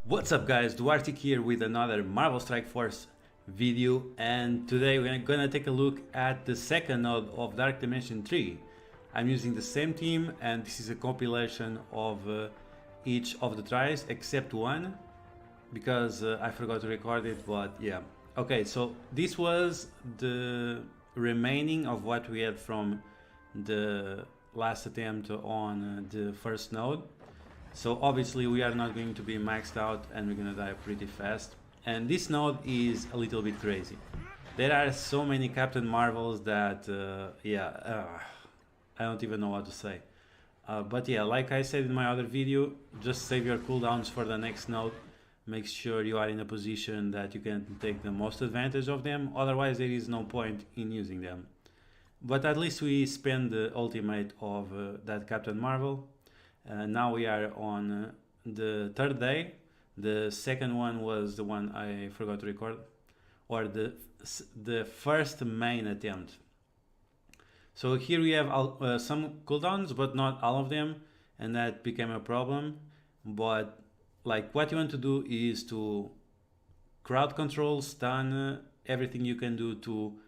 What's up guys, Duarte here with another Marvel Strike Force video, and today we're gonna take a look at the second node of Dark Dimension 3. I'm using the same team and this is a compilation of each of the tries except one because I forgot to record it, but yeah. Okay, so this was the remaining of what we had from the last attempt on the first node. So obviously we are not going to be maxed out and we're gonna die pretty fast. And this node is a little bit crazy. There are so many Captain Marvels that, I don't even know what to say. But yeah, like I said in my other video, just save your cooldowns for the next node. Make sure you are in a position that you can take the most advantage of them, otherwise there is no point in using them. But at least we spend the ultimate of that Captain Marvel. Now we are on the third day. The second one was the one I forgot to record, or the first main attempt. So here we have some cooldowns, but not all of them, and that became a problem. But like what you want to do is to crowd control, stun, everything you can do to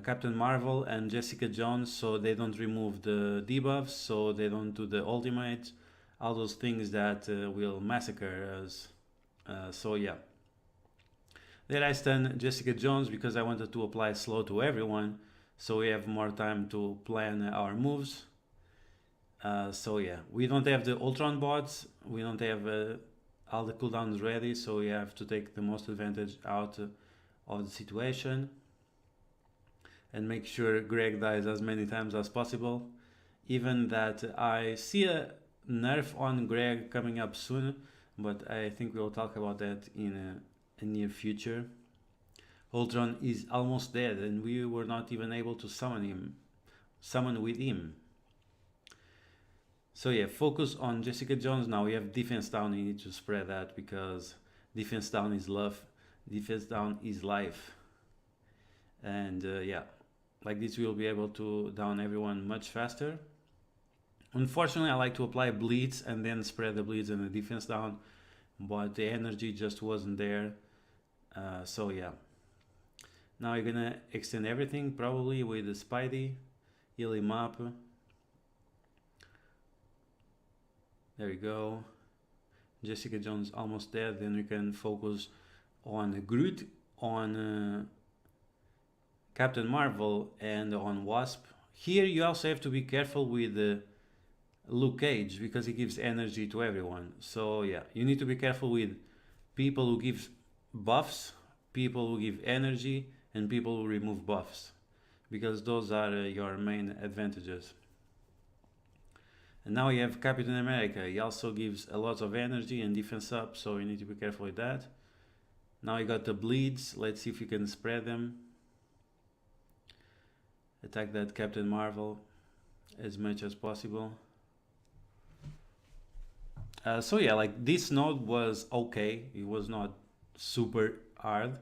Captain Marvel and Jessica Jones, so they don't remove the debuffs, so they don't do the ultimate, all those things that will massacre us. So yeah. Then I stun Jessica Jones because I wanted to apply slow to everyone, so we have more time to plan our moves. So yeah, we don't have the Ultron bots, we don't have all the cooldowns ready, so we have to take the most advantage out of the situation and make sure Greg dies as many times as possible. Even that I see a nerf on Greg coming up soon, but I think we'll talk about that in a near future. Ultron is almost dead and we were not even able to summon with him. So yeah, focus on Jessica Jones. Now we have defense down, you need to spread that because defense down is love, defense down is life. And yeah, like this we'll be able to down everyone much faster. Unfortunately, I like to apply bleeds and then spread the bleeds and the defense down, but the energy just wasn't there. So yeah. Now you're gonna extend everything probably with the Spidey, heal him up. There we go. Jessica Jones almost dead. Then we can focus on Groot, on Captain Marvel, and on Wasp. Here you also have to be careful with Luke Cage because he gives energy to everyone. So yeah, you need to be careful with people who give buffs, people who give energy, and people who remove buffs, because those are your main advantages. And now you have Captain America. He also gives a lot of energy and defense up, so you need to be careful with that. Now you got the bleeds. Let's see if you can spread them. Attack that Captain Marvel as much as possible. So yeah, like this node was okay. It was not super hard.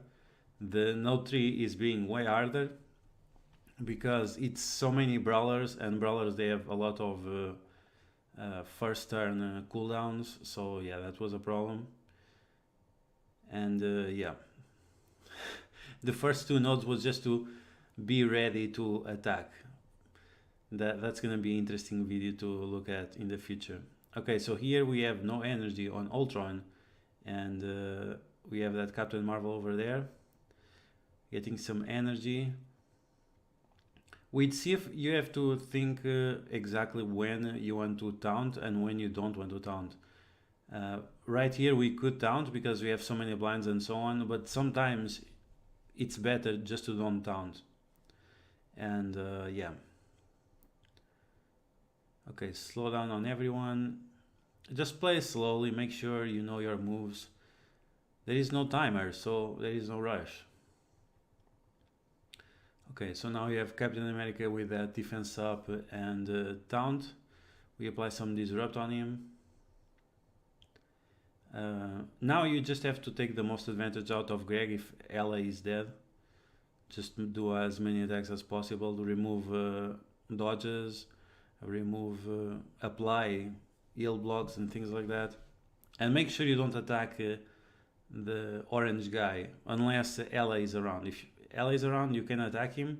The node 3 is being way harder because it's so many brawlers, and brawlers they have a lot of first turn cooldowns. So yeah, that was a problem. And yeah, the first two nodes was just to be ready to attack. That's gonna be an interesting video to look at in the future. Okay, so here we have no energy on Ultron, and we have that Captain Marvel over there getting some energy. With Sif, you have to think exactly when you want to taunt and when you don't want to taunt. Right here we could taunt because we have so many blinds and so on, but sometimes it's better just to don't taunt. And yeah. Okay, slow down on everyone. Just play slowly, make sure you know your moves. There is no timer, so there is no rush. Okay, so now you have Captain America with that defense up and taunt. We apply some disrupt on him. Now you just have to take the most advantage out of Greg if Ella is dead. Just do as many attacks as possible to remove dodges, apply heal blocks and things like that. And make sure you don't attack the orange guy unless LA is around. If LA is around, you can attack him,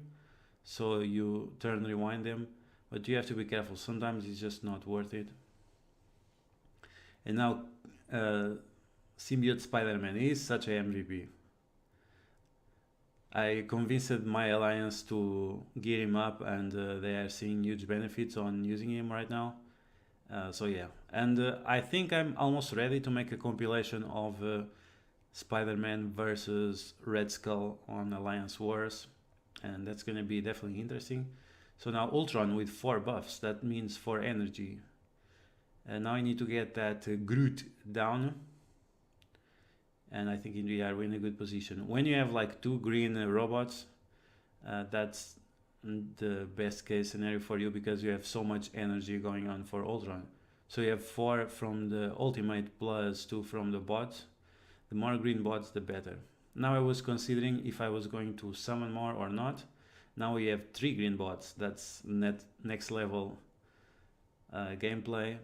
so you turn rewind them, but you have to be careful. Sometimes it's just not worth it. And now Symbiote Spider-Man is such a MVP. I convinced my alliance to gear him up, and they are seeing huge benefits on using him right now. So yeah, and I think I'm almost ready to make a compilation of Spider-Man versus Red Skull on Alliance Wars, and that's gonna be definitely interesting. So now Ultron with 4 buffs, that means 4 energy. And now I need to get that Groot down, and I think we are in a good position. When you have like 2 green robots, that's the best case scenario for you, because you have so much energy going on for Ultron. So you have 4 from the ultimate plus 2 from the bots. The more green bots, the better. Now I was considering if I was going to summon more or not. Now we have 3 green bots. That's next level gameplay.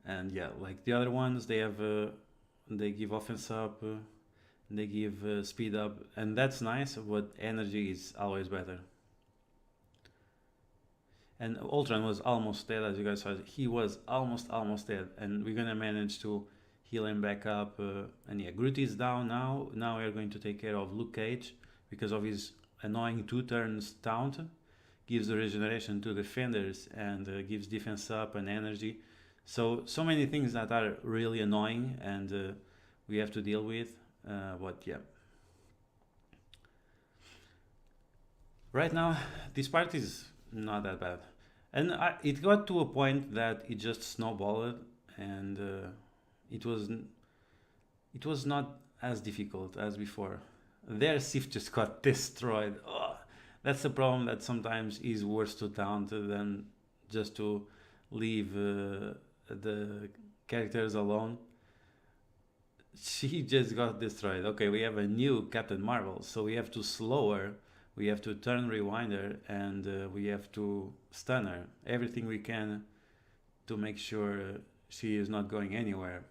And yeah, like the other ones, they have they give offense up, they give speed up, and that's nice, but energy is always better. And Ultron was almost dead, as you guys saw. He was almost dead, and we're gonna manage to heal him back up. And yeah, Groot is down now. Now we're going to take care of Luke Cage because of his annoying 2 turns taunt. Gives the regeneration to defenders and gives defense up and energy. So many things that are really annoying, and we have to deal with. But yeah, right now this part is not that bad, and it got to a point that it just snowballed, and it was not as difficult as before. Their Sif just got destroyed. Oh, that's the problem, that sometimes is worse to taunt than just to leave the characters alone. She just got destroyed. Okay, we have a new Captain Marvel, so we have to slow her, we have to turn rewinder, and we have to stun her. Everything we can to make sure she is not going anywhere.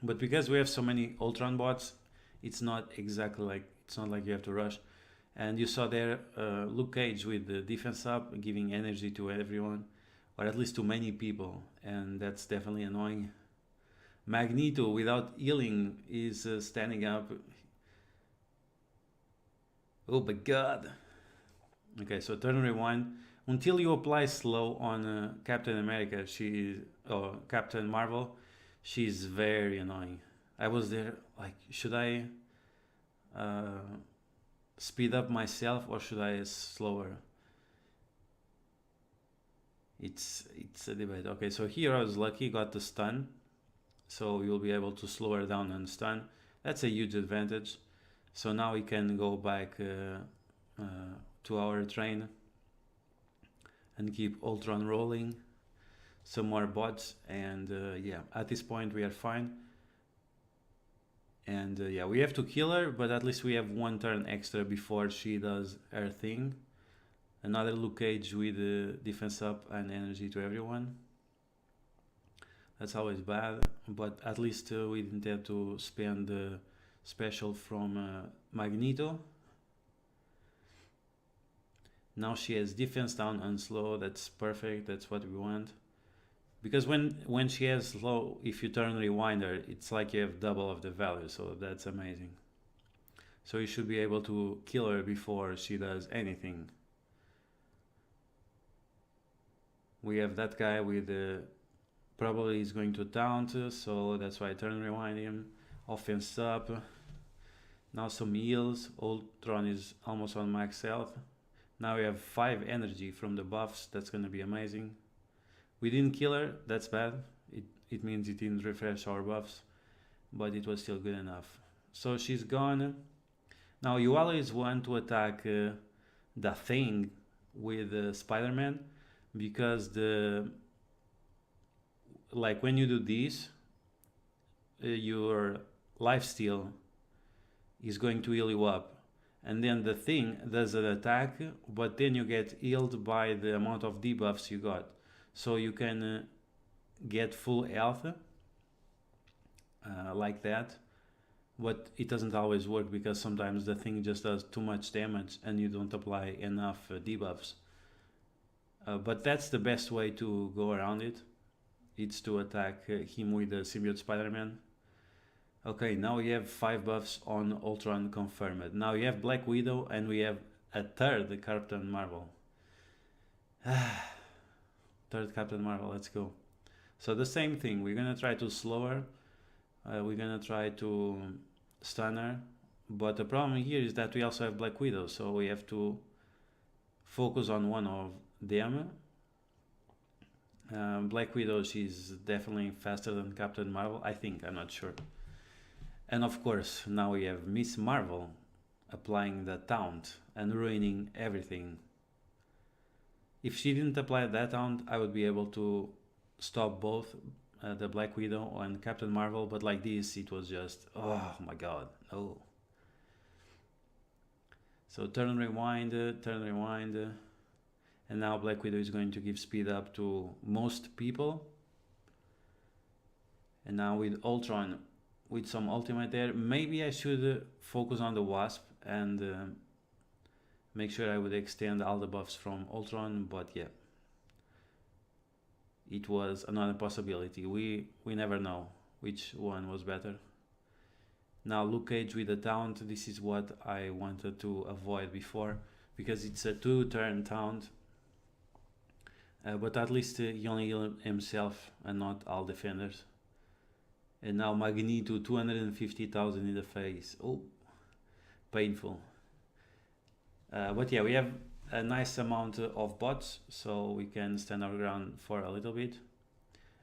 But because we have so many Ultron bots, it's not exactly like, it's not like you have to rush. And you saw there Luke Cage with the defense up, giving energy to everyone, or at least to many people, and that's definitely annoying. Magneto without healing is standing up. Oh my god. Okay, so turn rewind. Until you apply slow on Captain America, or Captain Marvel, she's very annoying. I was there like, should I speed up myself or should I slow her? It's a debate. Okay, so here I was lucky, got the stun, so you'll be able to slow her down and stun. That's a huge advantage. So now we can go back to our train and keep Ultron rolling. Some more bots, and yeah, at this point we are fine. And yeah, we have to kill her, but at least we have 1 turn extra before she does her thing. Another Luke Cage with defense up and energy to everyone. That's always bad, but at least we didn't have to spend the special from Magneto. Now she has defense down and slow. That's perfect. That's what we want. Because when she has slow, if you turn rewinder, it's like you have double of the value. So that's amazing. So you should be able to kill her before she does anything. We have that guy with probably is going to taunt, so that's why I turn rewind him. Offense up. Now some heals. Ultron is almost on max health. Now we have 5 energy from the buffs. That's gonna be amazing. We didn't kill her. That's bad. It means it didn't refresh our buffs, but it was still good enough. So she's gone. Now you always want to attack the Thing with Spider-Man, because like when you do this, your lifesteal is going to heal you up, and then the Thing does an attack, but then you get healed by the amount of debuffs you got. So you can get full health like that, but it doesn't always work because sometimes the thing just does too much damage and you don't apply enough debuffs. But that's the best way to go around it. It's to attack him with the Symbiote Spider-Man. Okay, now we have 5 buffs on Ultron confirmed. Now we have Black Widow and we have a third Captain Marvel. Third Captain Marvel, let's go. So the same thing, we're gonna try to slow her. We're gonna try to stun her. But the problem here is that we also have Black Widow, so we have to focus on one of them. Black Widow, she's definitely faster than Captain Marvel, I think, I'm not sure. And of course, now we have Miss Marvel applying the taunt and ruining everything. If she didn't apply that taunt, I would be able to stop both the Black Widow and Captain Marvel, but like this, it was just, oh my god, no. So turn rewind, and now Black Widow is going to give speed up to most people. And now with Ultron, with some ultimate there, maybe I should focus on the Wasp and make sure I would extend all the buffs from Ultron, but yeah. It was another possibility. We never know which one was better. Now Luke Cage with the taunt, this is what I wanted to avoid before, because it's a 2-turn taunt. But at least he only healed himself and not all defenders. And now Magneto, 250,000 in the face. Oh, painful. But yeah, we have a nice amount of bots, so we can stand our ground for a little bit.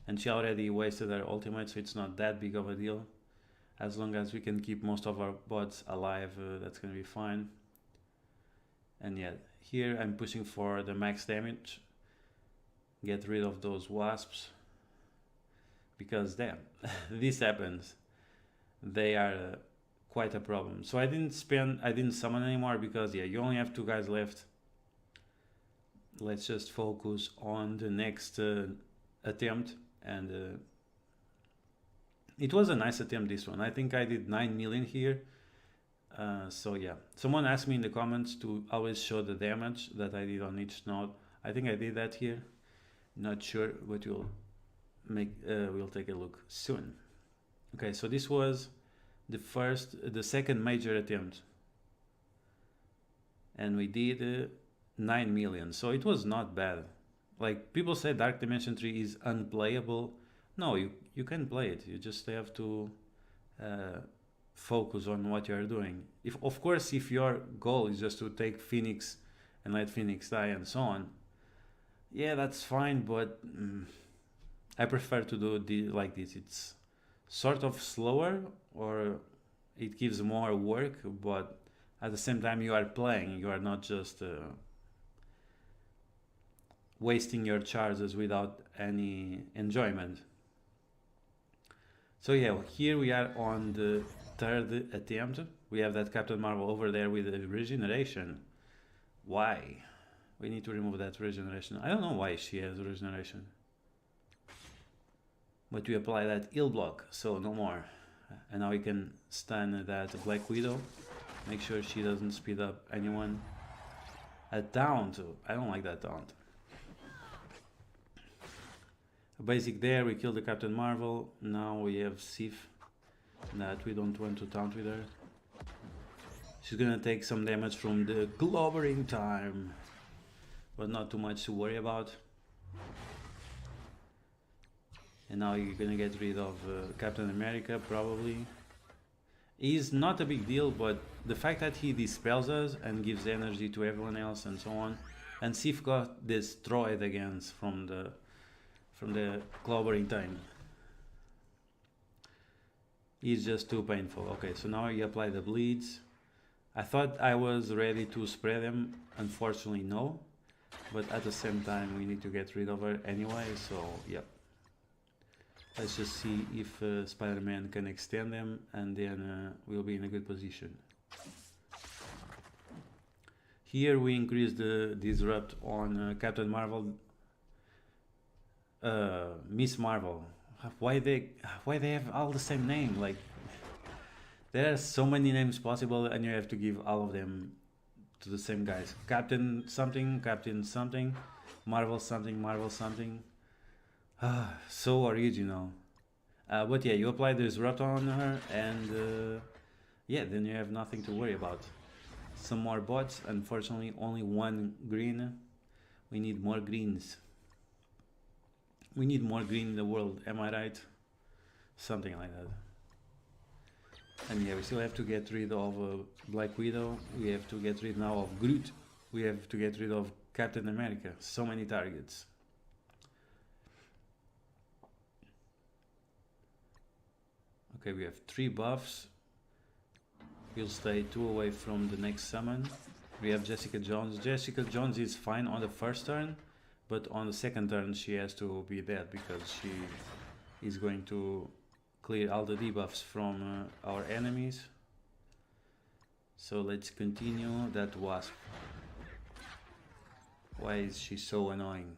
And she already wasted her ultimate, so it's not that big of a deal. As long as we can keep most of our bots alive, that's gonna be fine. And yeah, here I'm pushing for the max damage. Get rid of those wasps. Because damn, this happens. They are quite a problem. So I didn't summon anymore because yeah, you only have 2 guys left. Let's just focus on the next attempt, and it was a nice attempt, this one. I think I did 9 million here. So yeah, someone asked me in the comments to always show the damage that I did on each node. I think I did that here. Not sure, but we'll take a look soon. Okay, so this was the second major attempt, and we did 9 million, so it was not bad. Like, people say Dark Dimension 3 is unplayable. No, you can play it, you just have to focus on what you're doing. Of course, if your goal is just to take Phoenix and let Phoenix die and so on, yeah, that's fine, but I prefer to do like this. It's sort of slower, or it gives more work, but at the same time you are playing, you are not just wasting your charges without any enjoyment. So yeah, here we are on the 3rd attempt. We have that Captain Marvel over there with the regeneration. Why? We need to remove that regeneration. I don't know why she has regeneration. But we apply that heal block, so no more. And now we can stun that Black Widow. Make sure she doesn't speed up anyone. A taunt. I don't like that taunt. A basic there, we kill the Captain Marvel. Now we have Sif that we don't want to taunt with her. She's gonna take some damage from the clobbering time, but not too much to worry about. And now you're gonna get rid of Captain America, probably. He's not a big deal, but the fact that he dispels us and gives energy to everyone else and so on, and Sif got destroyed again from the clobbering time. It's just too painful. Okay, so now you apply the bleeds. I thought I was ready to spray them. Unfortunately, no. But at the same time, we need to get rid of her anyway, so yep. Let's just see if Spider-Man can extend them, and then we'll be in a good position. Here we increase the disrupt on Captain Marvel. Miss Marvel. Why they have all the same name? Like there are so many names possible, and you have to give all of them to the same guys. Captain something, Marvel something, Marvel something. So original. But yeah, you apply the disrupt on her, and yeah, then you have nothing to worry about. Some more bots. Unfortunately, only one green. We need more greens. We need more green in the world. Am I right? Something like that. And yeah, we still have to get rid of Black Widow. We have to get rid now of Groot. We have to get rid of Captain America. So many targets. Okay, we have 3 buffs. We'll stay 2 away from the next summon. We have Jessica Jones. Jessica Jones is fine on the first turn, but on the second turn she has to be dead because she is going to clear all the debuffs from our enemies. So let's continue. That Wasp. Why is she so annoying?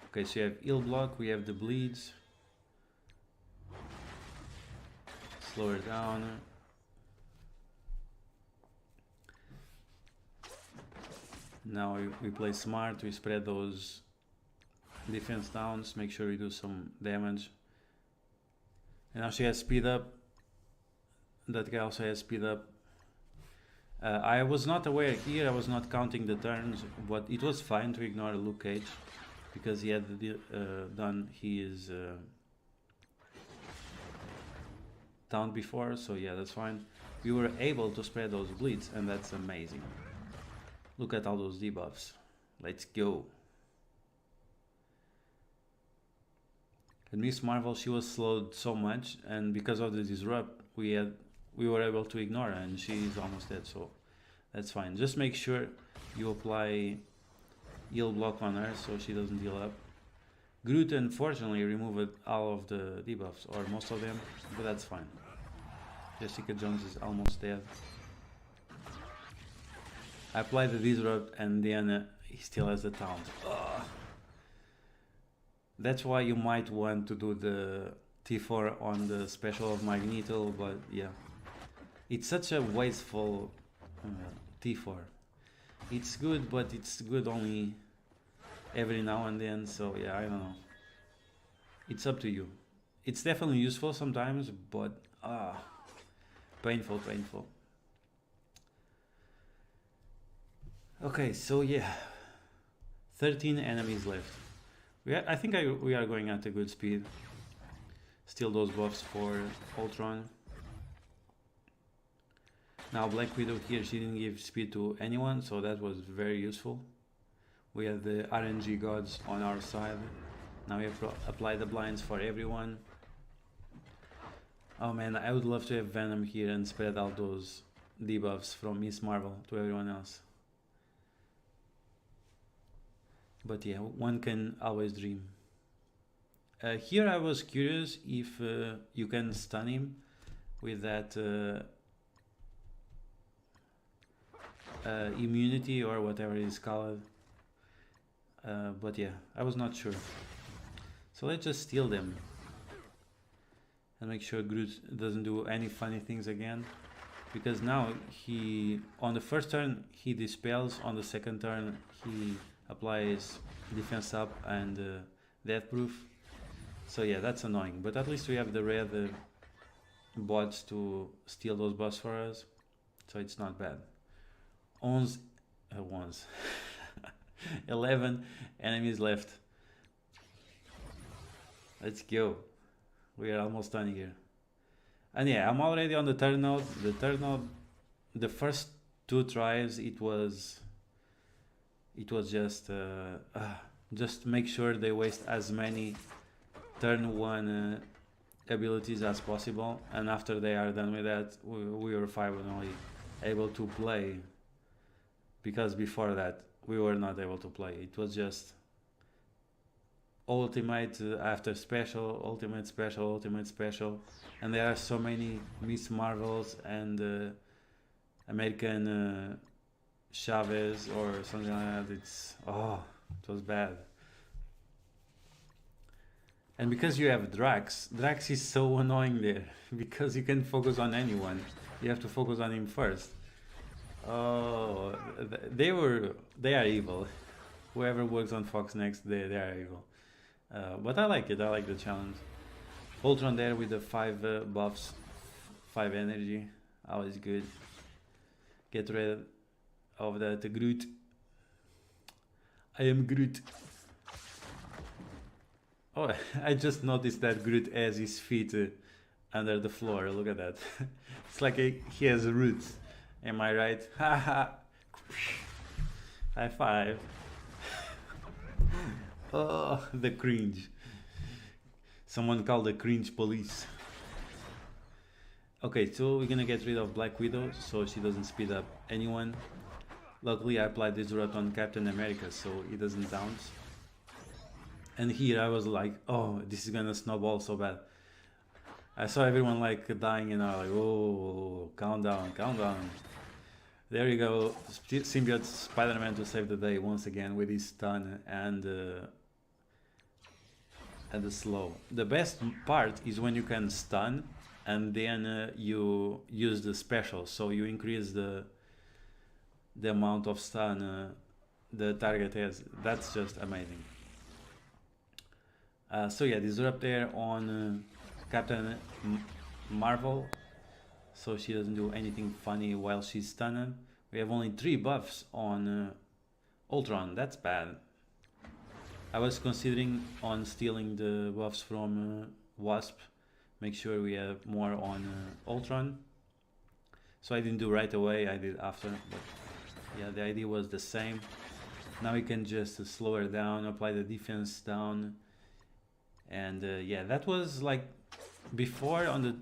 Okay, so you have heal block, we have the bleeds. Slow her down. Now we play smart, we spread those defense downs, make sure we do some damage. And now she has speed up. That guy also has speed up. I was not aware here, I was not counting the turns, but it was fine to ignore Luke Cage because he had done his taunt before, so yeah, that's fine. We were able to spread those bleeds, and that's amazing. Look at all those debuffs. Let's go. And Miss Marvel, she was slowed so much, and because of the disrupt, we were able to ignore her, and she's almost dead, so that's fine. Just make sure you apply heal block on her so she doesn't heal up. Groot unfortunately removed all of the debuffs, or most of them, but that's fine. Jessica Jones is almost dead. I applied the disrupt and then he still has the taunt. Ugh. That's why you might want to do the T4 on the special of Magneto, but yeah. It's such a wasteful T4. It's good, but it's good only every now and then, so yeah, I don't know. It's up to you. It's definitely useful sometimes, but painful. Okay, so yeah, 13 enemies left. I think we are going at a good speed. Still those buffs for Ultron. Now Black Widow here, she didn't give speed to anyone, so that was very useful. We have the RNG gods on our side. Now we have to apply the blinds for everyone. Oh man, I would love to have Venom here and spread out those debuffs from Miss Marvel to everyone else. But yeah, one can always dream. Here I was curious if you can stun him with that immunity or whatever it is called. But yeah, I was not sure. So let's just steal them. And make sure Groot doesn't do any funny things again. Because now on the first turn he dispels, on the second turn he applies defense up and death proof. So yeah, that's annoying, but at least we have the red bots to steal those buffs for us, so it's not bad. 11 enemies left. Let's go. We are almost done here. And yeah, I'm already on the third node. The first 2 tries, it was just make sure they waste as many turn 1 abilities as possible, and after they are done with that, we were finally able to play, because before that we were not able to play. It was just ultimate after special, ultimate special, and there are so many Miss Marvels and American Chavez or something like that. It was bad. And because you have Drax, Drax is so annoying there because you can focus on anyone. You have to focus on him first. Oh, they are evil. Whoever works on Fox next, they are evil. But I like it. I like the challenge. Ultron there with the 5 buffs, 5 energy. Always good. Get rid of that Groot. I am Groot. Oh, I just noticed that Groot has his feet under the floor. Look at that. It's like he has roots. Am I right? Haha. High five. Oh, the cringe. Someone called the cringe police. Okay, so we're gonna get rid of Black Widow so she doesn't speed up anyone. Luckily I applied Disrupt on Captain America so he doesn't bounce. And here I was like, oh, this is gonna snowball so bad. I saw everyone like dying and I was like, oh, calm down, calm down. There you go, Symbiote Spider-Man to save the day once again with his stun and the slow. The best part is when you can stun and then you use the special, so you increase the amount of stun the target has. That's just amazing. So yeah, disrupt there on Captain Marvel, so she doesn't do anything funny while she's stunned. We have only 3 buffs on Ultron. That's bad. I was considering on stealing the buffs from Wasp. Make sure we have more on Ultron. So I didn't do right away, I did after, but yeah, the idea was the same. Now we can just slow her down, apply the defense down. And yeah, that was like before, on the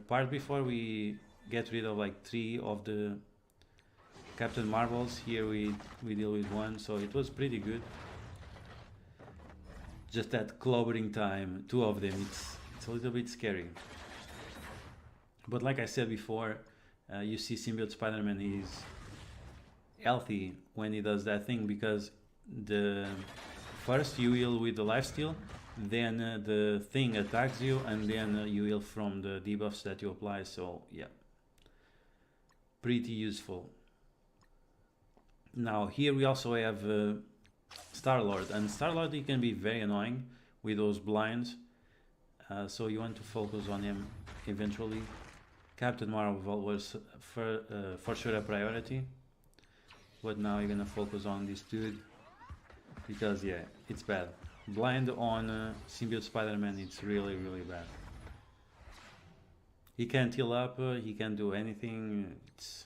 part before, we get rid of like 3 of the Captain Marvels. Here we deal with 1, so it was pretty good. Just that clobbering time, 2 of them, it's a little bit scary. But like I said before, you see Symbiote Spider-Man is healthy when he does that thing, because the first you heal with the lifesteal, then the thing attacks you, and then you heal from the debuffs that you apply. So yeah, pretty useful. Now here we also have Star-Lord, and Star-Lord, he can be very annoying with those blinds, so you want to focus on him eventually. Captain Marvel was for sure a priority, but now you're gonna focus on this dude because yeah, it's bad. Blind on Symbiote Spider-Man, it's really bad. He can't heal up, he can't do anything. It's,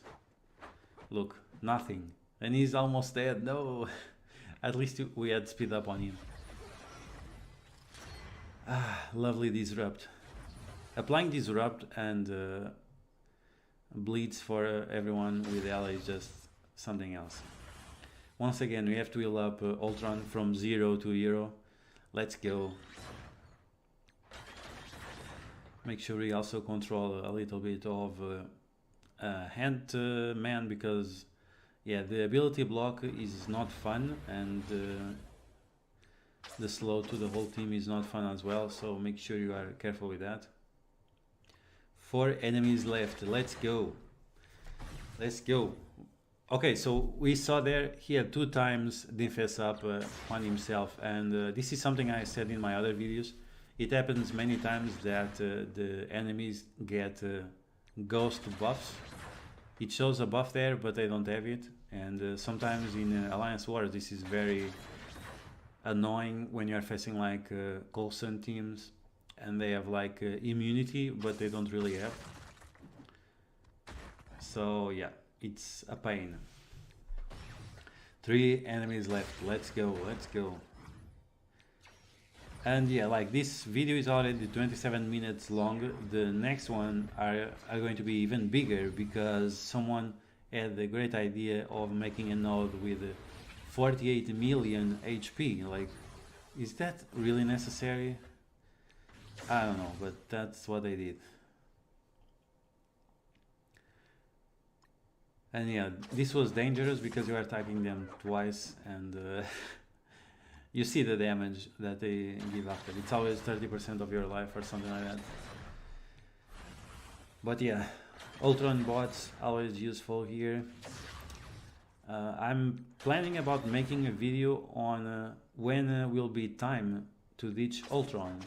look, nothing, and he's almost dead. No. At least we had speed up on him. Ah, lovely disrupt. Applying disrupt and bleeds for everyone with Ella is just something else. Once again, we have to heal up Ultron from 0 to hero. Let's go. Make sure we also control a little bit of Ant-Man, because yeah, the ability block is not fun, and the slow to the whole team is not fun as well, so make sure you are careful with that. 4 enemies left. Let's go. Let's go. Okay, so we saw there he had 2 times defense up on himself, and this is something I said in my other videos. It happens many times that the enemies get ghost buffs. It shows a buff there, but they don't have it, and sometimes in Alliance Wars this is very annoying when you are facing like Coulson teams and they have like immunity, but they don't really have. So yeah, it's a pain. 3 enemies left. Let's go, let's go. And yeah, like this video is already 27 minutes long. The next one are going to be even bigger, because someone had the great idea of making a node with 48 million HP. Like, is that really necessary? I don't know, but that's what they did. And yeah, this was dangerous because you are attacking them twice, and you see the damage that they give after. It's always 30% of your life or something like that. But yeah, Ultron bots always useful here. I'm planning about making a video on when will be time to ditch Ultron,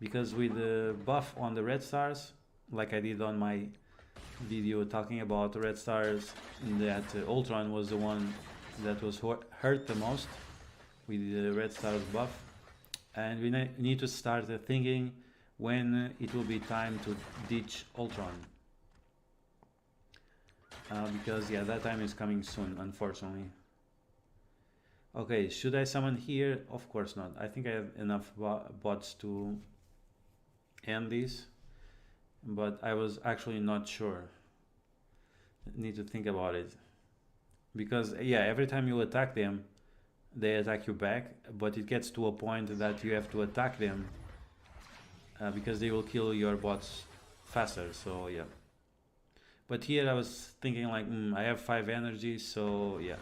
because with the buff on the red stars, like I did on my video talking about the red stars, that Ultron was the one that was hurt the most with the red stars buff, and we need to start thinking when it will be time to ditch Ultron. Because yeah, that time is coming soon, unfortunately. Okay, should I summon here? Of course not. I think I have enough bots to end this, but I was actually not sure. Need to think about it, because yeah, every time you attack them, they attack you back, but it gets to a point that you have to attack them because they will kill your bots faster. So yeah, but here I was thinking like, I have 5 energy, so yeah,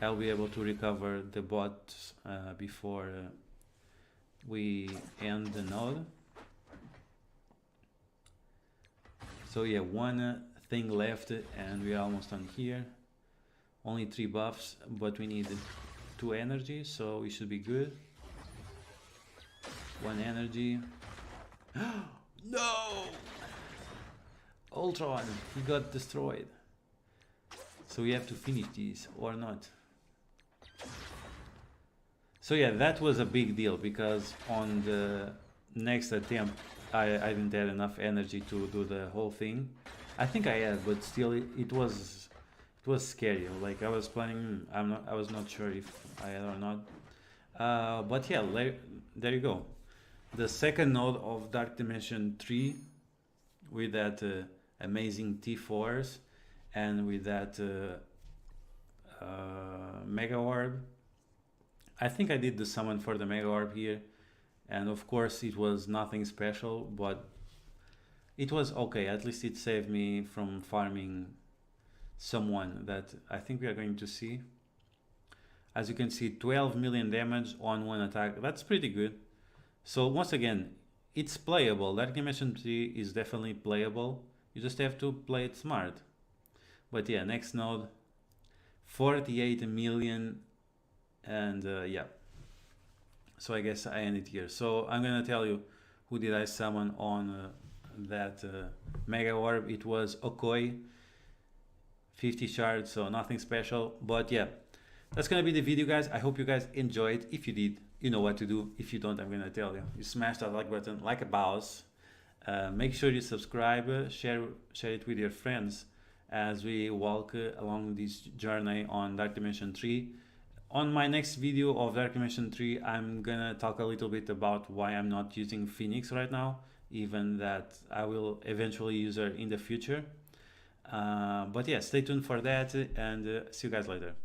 I'll be able to recover the bots before we end the node. So yeah, one thing left and we are almost done here. Only 3 buffs, but we need 2 energy, so we should be good. 1 energy. No! Ultron, he got destroyed. So we have to finish these or not. So yeah, that was a big deal, because on the next attempt I didn't have enough energy to do the whole thing. I think I had, but still it was scary. Like I was planning, I was not sure if I had or not. But yeah, there you go. The second node of Dark Dimension 3 with that amazing T4s and with that Mega Orb. I think I did the summon for the Mega Orb here, and of course it was nothing special, but it was okay. At least it saved me from farming someone that I think we are going to see. As you can see, 12 million damage on 1 attack. That's pretty good. So once again, it's playable. Dark Dimension 3 is definitely playable. You just have to play it smart. But yeah, next node, 48 million, and yeah. So I guess I end it here. So I'm gonna tell you who did I summon on that Mega Orb. It was Okoi, 50 shards, so nothing special. But yeah, that's gonna be the video, guys. I hope you guys enjoyed. If you did, you know what to do. If you don't, I'm gonna tell you. You smash that like button like a boss. Make sure you subscribe, share it with your friends as we walk along this journey on Dark Dimension 3. On my next video of Dark Dimension 3, I'm gonna talk a little bit about why I'm not using Phoenix right now, even that I will eventually use her in the future. But yeah, stay tuned for that, and see you guys later.